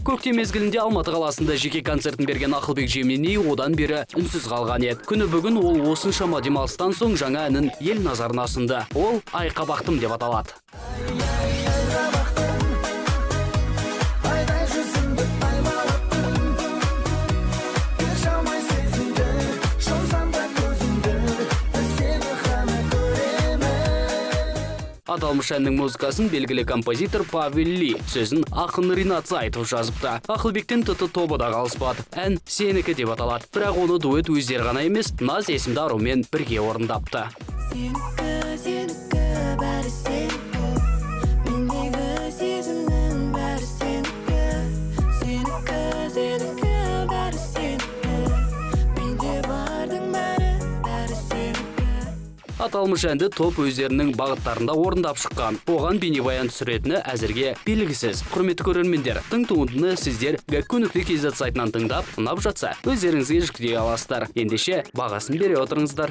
Көктем мезгілінде Алматы қаласында жеке концертін берген Ақылбек Жеменей одан бері үнсіз қалған еді. Күні бүгін ол осыншама демалыстан соң жаңа әнін ел назарына ұсынды. Ол «Айқабақтым» деп аталады. Аталмыш әннің музыкасын белгілі композитор Павел Ли, сөзін ақын Ринат Зайтов жазыпты. Ақылбектен ТТ тобы да қалыспады. Ән «Сенікі» деп аталады. Бірақ оны дуэт өздері ғана емес, Наз есімді арумен бірге орындапты. Аталмыш әнді топ өздерінің бағыттарында орындап шыққан. Оған бейнебаян түсіретіні әзірге белгісіз. Құрметті көрермендер, тың туындыны сіздер Гәккөнікті.kz сайтынан тыңдап, ұнап жатса, өздеріңізге жүктей аласыздар. Ендеше бағасын бере отырыңыздар.